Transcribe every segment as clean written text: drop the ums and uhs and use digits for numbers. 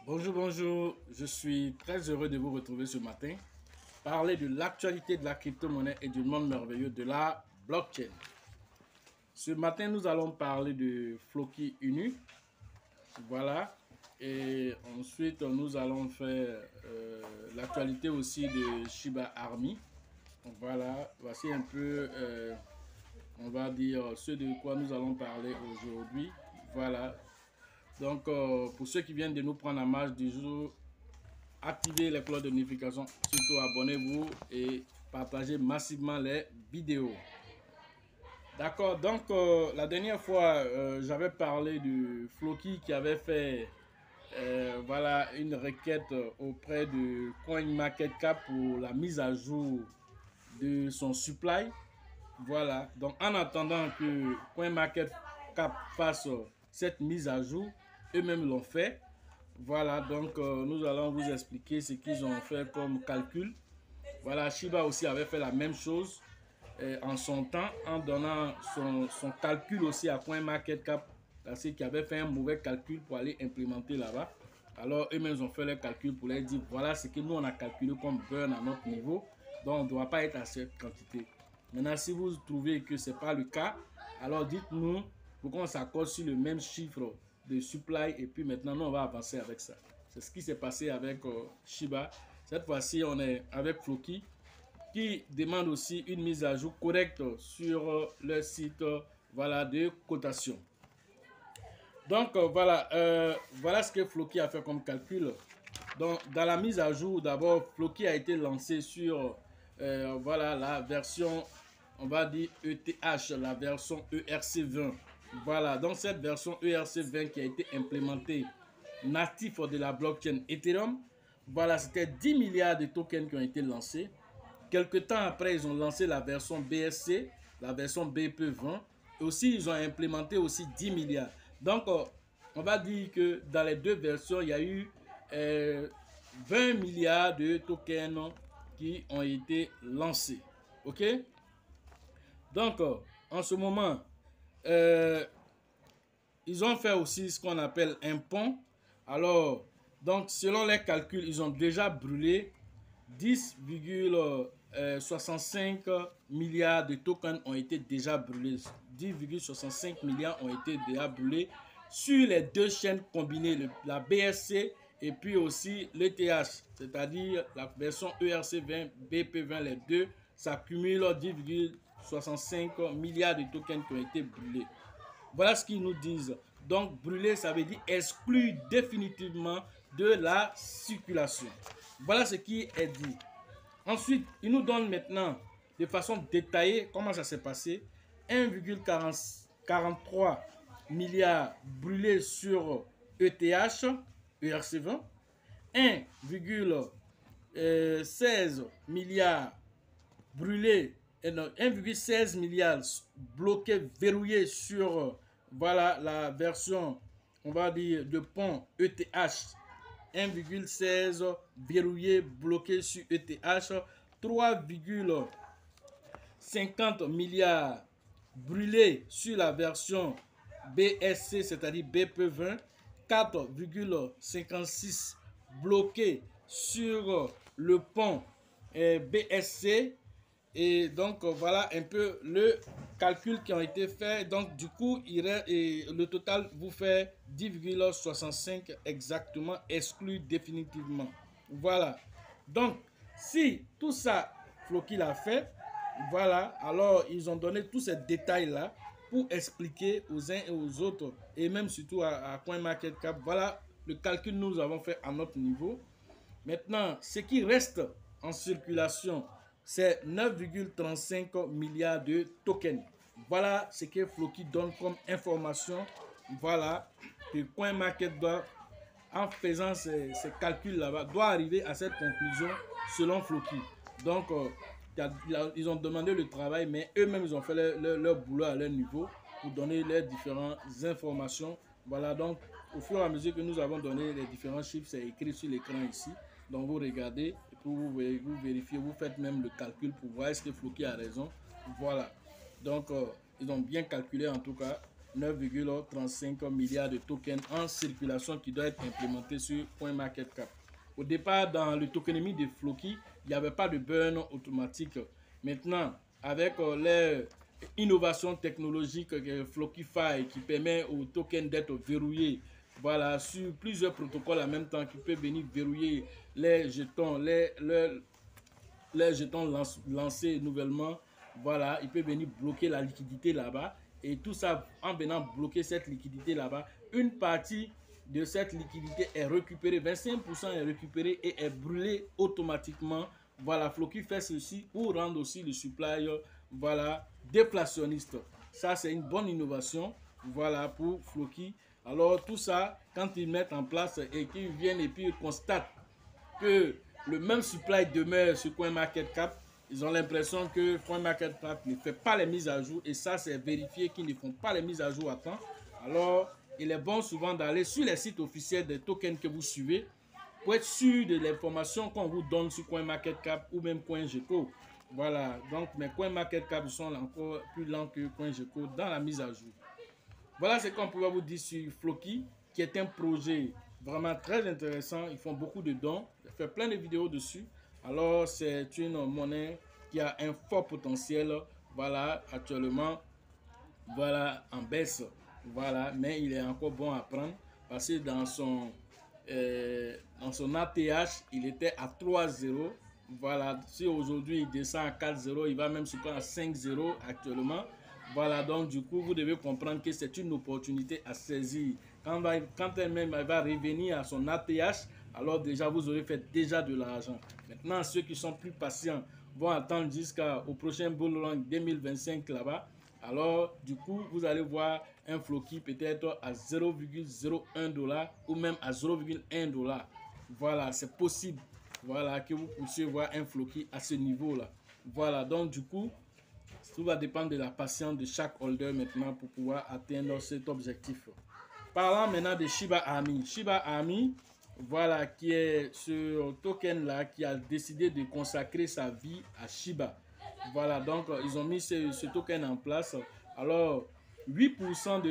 Bonjour, bonjour. Je suis très heureux de vous retrouver ce matin. Parler de l'actualité de la crypto-monnaie et du monde merveilleux de la blockchain. Ce matin, nous allons parler de Floki Inu. Voilà. Et ensuite, nous allons faire l'actualité aussi de Shiba Army. Voilà. Voici un peu, on va dire, ce de quoi nous allons parler aujourd'hui. Voilà. Donc, pour ceux qui viennent de nous prendre en marche du jour, activez les cloches de notification, surtout abonnez-vous et partagez massivement les vidéos. D'accord, donc la dernière fois, j'avais parlé du Floki qui avait fait voilà, une requête auprès de CoinMarketCap pour la mise à jour de son supply. Voilà, donc en attendant que CoinMarketCap fasse cette mise à jour, eux-mêmes l'ont fait. Voilà, donc nous allons vous expliquer ce qu'ils ont fait comme calcul. Voilà, Shiba aussi avait fait la même chose en son temps, en donnant son calcul aussi à CoinMarketCap, parce qu'il avait fait un mauvais calcul pour aller implémenter là-bas. Alors eux-mêmes ont fait le calcul pour leur dire, voilà ce que nous on a calculé comme burn à notre niveau, donc on ne doit pas être à cette quantité. Maintenant, si vous trouvez que ce n'est pas le cas, alors dites-nous pour qu'on s'accorde sur le même chiffre de supply et puis maintenant nous on va avancer avec ça. C'est ce qui s'est passé avec Shiba. Cette fois-ci on est avec Floki qui demande aussi une mise à jour correcte sur le site voilà, de cotation. Donc voilà ce que Floki a fait comme calcul. Donc dans la mise à jour, d'abord Floki a été lancé sur voilà, la version, on va dire ETH, la version ERC20. Voilà, donc cette version ERC20 qui a été implémentée natif de la blockchain Ethereum. Voilà, c'était 10 milliards de tokens qui ont été lancés. Quelque temps après, ils ont lancé la version BSC, la version BP20. Et aussi, ils ont implémenté aussi 10 milliards. Donc, on va dire que dans les deux versions, il y a eu 20 milliards de tokens qui ont été lancés. OK? Donc, en ce moment, ils ont fait aussi ce qu'on appelle un pont. Alors, donc, selon les calculs, ils ont déjà brûlé 10,65 milliards de tokens ont été déjà brûlés. 10,65 milliards ont été déjà brûlés sur les deux chaînes combinées, la BSC et puis aussi l'ETH, c'est-à-dire la version ERC20, BP20, les deux, ça cumule 10,65 milliards de tokens qui ont été brûlés. Voilà ce qu'ils nous disent. Donc, brûler, ça veut dire exclure définitivement de la circulation. Voilà ce qui est dit. Ensuite, ils nous donnent maintenant de façon détaillée comment ça s'est passé. 1,43 milliards brûlés sur ETH, ERC20. 1,16 milliards brûlés, 1,16 milliards bloqués, verrouillés sur voilà, la version, on va dire, de pont ETH. 1,16 verrouillé, bloqué sur ETH. 3,50 milliards brûlés sur la version BSC, c'est-à-dire BP20. 4,56 bloqués sur le pont BSC. Et donc voilà un peu le calcul qui a été fait. Donc du coup, le total vous fait 10,65 exactement, exclu définitivement. Voilà. Donc si tout ça, Floki l'a fait, voilà, alors ils ont donné tous ces détails-là pour expliquer aux uns et aux autres, et même surtout à CoinMarketCap, voilà le calcul que nous avons fait à notre niveau. Maintenant, ce qui reste en circulation, c'est 9,35 milliards de tokens. Voilà ce que Floki donne comme information. Voilà que CoinMarket doit, en faisant ces calculs là-bas, doit arriver à cette conclusion selon Floki. Donc, ils ont demandé le travail, mais eux-mêmes, ils ont fait leur boulot à leur niveau pour donner les différentes informations. Voilà, donc, au fur et à mesure que nous avons donné les différents chiffres, c'est écrit sur l'écran ici. Donc, vous regardez, et puis vous vérifiez, vous faites même le calcul pour voir est-ce que Floki a raison. Voilà. Donc, ils ont bien calculé en tout cas. 9,35 milliards de tokens en circulation qui doivent être implémentés sur CoinMarketCap. Au départ, dans le tokenomics de Floki, il n'y avait pas de burn automatique. Maintenant, avec les innovations technologiques Flokify qui permet aux tokens d'être verrouillés, voilà, sur plusieurs protocoles en même temps qui peut venir verrouiller les jetons, les jetons lancés nouvellement. Voilà, il peut venir bloquer la liquidité là-bas. Et tout ça, en venant bloquer cette liquidité là-bas, une partie de cette liquidité est récupérée, 25% est récupérée et est brûlée automatiquement. Voilà, Floki fait ceci pour rendre aussi le supply, voilà, déflationniste. Ça, c'est une bonne innovation, voilà, pour Floki. Alors, tout ça, quand ils mettent en place et qu'ils viennent et puis ils constatent que le même supply demeure sur CoinMarketCap, ils ont l'impression que CoinMarketCap ne fait pas les mises à jour et ça, c'est vérifié qu'ils ne font pas les mises à jour à temps. Alors, il est bon souvent d'aller sur les sites officiels des tokens que vous suivez pour être sûr de l'information qu'on vous donne sur CoinMarketCap ou même CoinGecko. Voilà, donc mes CoinMarketCap sont encore plus lents que CoinGecko dans la mise à jour. Voilà ce qu'on peut vous dire sur Floki, qui est un projet vraiment très intéressant. Ils font beaucoup de dons, ils font plein de vidéos dessus. Alors, c'est une monnaie qui a un fort potentiel, voilà, actuellement, voilà, en baisse. Voilà, mais il est encore bon à prendre parce que dans son ATH, il était à 3,0. Voilà, si aujourd'hui il descend à 4,0, il va même se prendre à 5,0 actuellement. Voilà, donc du coup, vous devez comprendre que c'est une opportunité à saisir. Quand elle-même va revenir à son ATH, alors déjà, vous aurez fait déjà de l'argent. Maintenant, ceux qui sont plus patients vont attendre jusqu'au prochain bull run 2025 là-bas. Alors, du coup, vous allez voir un Floki peut-être à 0,01 $ ou même à 0,1 $. Voilà, c'est possible. Voilà, que vous puissiez voir un Floki à ce niveau-là. Voilà, donc du coup, tout va dépendre de la patience de chaque holder maintenant pour pouvoir atteindre cet objectif. Parlons maintenant de Shiba Ami. Shiba Ami, voilà, qui est ce token-là qui a décidé de consacrer sa vie à Shiba. Voilà, donc ils ont mis ce token en place. Alors, 8%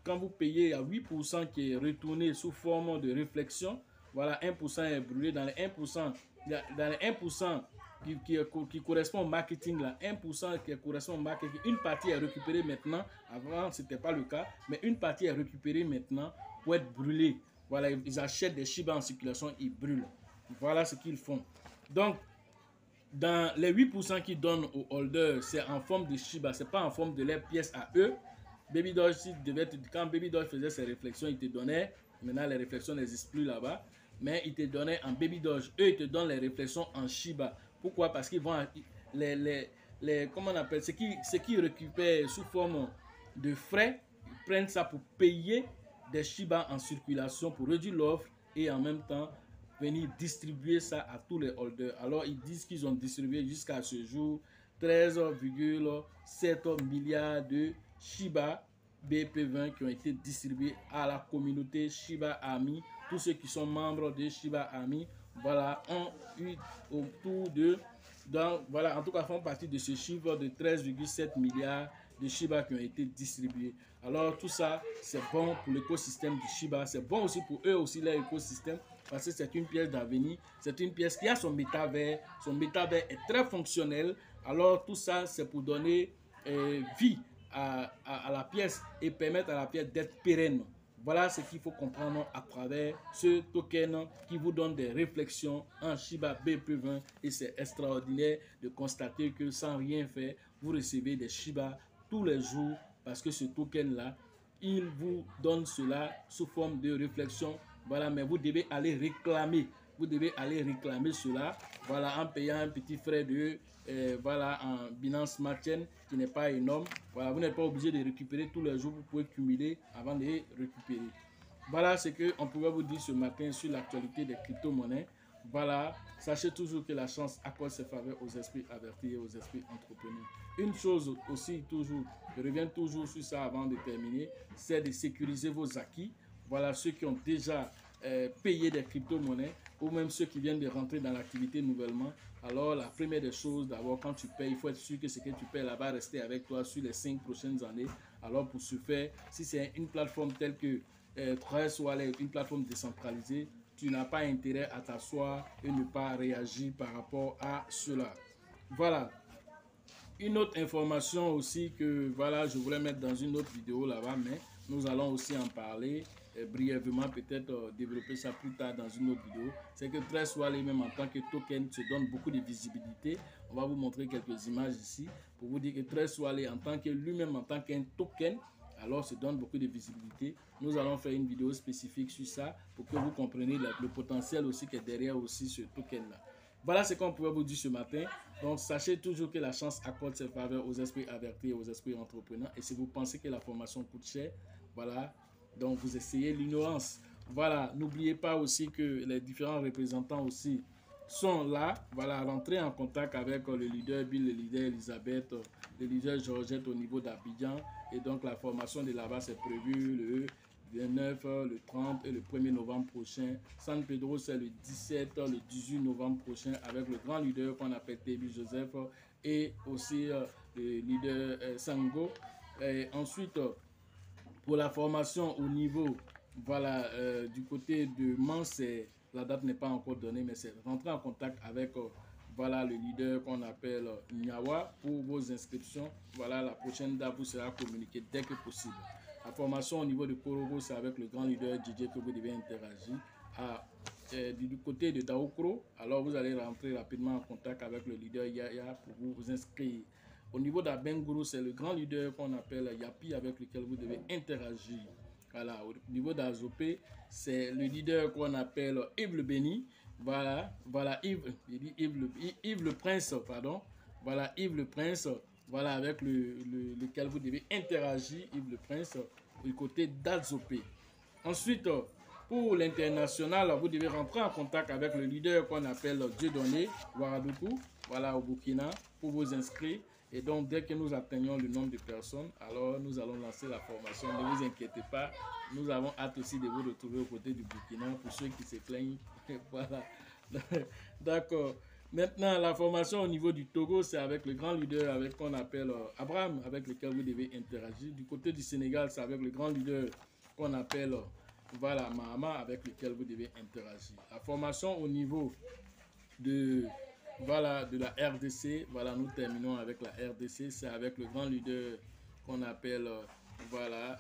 quand vous payez à 8% qui est retourné sous forme de réflexion, voilà, 1% est brûlé. Dans les 1%, qui correspond au marketing, là, 1% qui correspond au marketing, une partie est récupérée maintenant. Avant, ce n'était pas le cas, mais une partie est récupérée maintenant pour être brûlée. Voilà, ils achètent des Shiba en circulation, ils brûlent. Voilà ce qu'ils font. Donc, dans les 8% qu'ils donnent aux holders, c'est en forme de Shiba, c'est pas en forme de leurs pièces à eux. Baby Doge, quand Baby Doge faisait ses réflexions, il te donnait, maintenant les réflexions n'existent plus là-bas, mais il te donnait en Baby Doge. Eux, ils te donnent les réflexions en Shiba. Pourquoi? Parce qu'ils vont, comment on appelle, ce qu'ils récupèrent sous forme de frais, ils prennent ça pour payer des Shiba en circulation, pour réduire l'offre et en même temps venir distribuer ça à tous les holders. Alors ils disent qu'ils ont distribué jusqu'à ce jour 13,7 milliards de Shiba BP20 qui ont été distribués à la communauté Shiba Ami. Tous ceux qui sont membres de Shiba Ami, voilà, ont eu autour de, voilà, en tout cas font partie de ce chiffre de 13,7 milliards de Shiba qui ont été distribués. Alors tout ça, c'est bon pour l'écosystème du Shiba, c'est bon aussi pour eux aussi leur écosystème, parce que c'est une pièce d'avenir, c'est une pièce qui a son métavers est très fonctionnel. Alors tout ça, c'est pour donner vie à la pièce et permettre à la pièce d'être pérenne. Voilà ce qu'il faut comprendre à travers ce token qui vous donne des réflexions en Shiba BP20 et c'est extraordinaire de constater que sans rien faire, vous recevez des Shiba tous les jours parce que ce token là, il vous donne cela sous forme de réflexion. Voilà, mais vous devez aller réclamer. Vous devez aller réclamer cela, voilà, en payant un petit frais de, voilà, en Binance Smart Chain qui n'est pas énorme. Voilà, vous n'êtes pas obligé de récupérer tous les jours, vous pouvez cumuler avant de récupérer. Voilà ce qu'on pouvait vous dire ce matin sur l'actualité des crypto-monnaies. Voilà, sachez toujours que la chance accorde ses faveurs aux esprits avertis et aux esprits entrepreneurs. Une chose aussi, toujours, je reviens toujours sur ça avant de terminer, c'est de sécuriser vos acquis. Voilà, ceux qui ont déjà payer des crypto-monnaies, ou même ceux qui viennent de rentrer dans l'activité nouvellement, alors la première des choses, d'abord quand tu payes, il faut être sûr que ce que tu payes là va rester avec toi sur les 5 prochaines années. Alors pour ce faire, si c'est une plateforme telle que Trust Wallet, une plateforme décentralisée, tu n'as pas intérêt à t'asseoir et ne pas réagir par rapport à cela. Voilà. Une autre information aussi que voilà, je voulais mettre dans une autre vidéo là-bas, mais nous allons aussi en parler brièvement, peut-être développer ça plus tard dans une autre vidéo. C'est que Trust Wallet, même en tant que token, se donne beaucoup de visibilité. On va vous montrer quelques images ici pour vous dire que Trust Wallet, en tant que lui-même, en tant qu'un token, alors se donne beaucoup de visibilité. Nous allons faire une vidéo spécifique sur ça pour que vous compreniez le potentiel aussi qui est derrière aussi ce token-là. Voilà ce qu'on pouvait vous dire ce matin. Donc, sachez toujours que la chance accorde ses faveurs aux esprits avertis et aux esprits entrepreneurs. Et si vous pensez que la formation coûte cher, voilà, donc vous essayez l'ignorance. Voilà, n'oubliez pas aussi que les différents représentants aussi sont là. Voilà, rentrez en contact avec le leader Bill, le leader Elisabeth, le leader Georgette au niveau d'Abidjan. Et donc, la formation de là-bas, c'est prévu le 29, le 30 et le 1er novembre prochain. San Pedro, c'est le 17, le 18 novembre prochain avec le grand leader qu'on appelle Tebi Joseph et aussi le leader Sango. Et ensuite, pour la formation au niveau voilà, du côté de Mans, la date n'est pas encore donnée, mais c'est rentrer en contact avec voilà, le leader qu'on appelle Nyawa pour vos inscriptions. Voilà, la prochaine date vous sera communiquée dès que possible. La formation au niveau de Korogo, c'est avec le grand leader DJ que vous devez interagir. Du côté de Daokro, alors vous allez rentrer rapidement en contact avec le leader Yaya pour vous inscrire. Au niveau d'Abenguru, c'est le grand leader qu'on appelle Yapi avec lequel vous devez interagir. Voilà, au niveau d'Azopé, c'est le leader qu'on appelle Yves le Béni. Voilà, Yves le Prince, pardon. Voilà, Yves le Prince. Voilà, avec lequel vous devez interagir, Yves le Prince, du côté d'Azopé. Ensuite, pour l'international, vous devez rentrer en contact avec le leader qu'on appelle Dieudonné Ouaradoukou, voilà, au Burkina, pour vous inscrire. Et donc, dès que nous atteignons le nombre de personnes, alors nous allons lancer la formation. Ne vous inquiétez pas, nous avons hâte aussi de vous retrouver aux côtés du Burkina, pour ceux qui se plaignent. Voilà, d'accord. Maintenant, la formation au niveau du Togo, c'est avec le grand leader avec qu'on appelle Abraham, avec lequel vous devez interagir. Du côté du Sénégal, c'est avec le grand leader qu'on appelle voilà, Mahama, avec lequel vous devez interagir. La formation au niveau de, voilà, de la RDC, voilà, nous terminons avec la RDC, c'est avec le grand leader qu'on appelle voilà,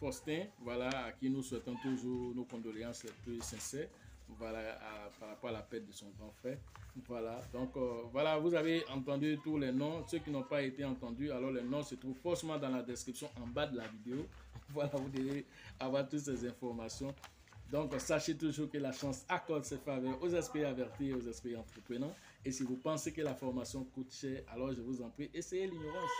Faustin, voilà, à qui nous souhaitons toujours nos condoléances les plus sincères. Voilà, par rapport à la perte de son grand frère. Voilà, donc voilà, vous avez entendu tous les noms. Ceux qui n'ont pas été entendus, alors les noms se trouvent forcément dans la description en bas de la vidéo. Voilà, vous devez avoir toutes ces informations. Donc, sachez toujours que la chance accorde ses faveurs aux esprits avertis et aux esprits entreprenants. Et si vous pensez que la formation coûte cher, alors je vous en prie, essayez l'ignorance.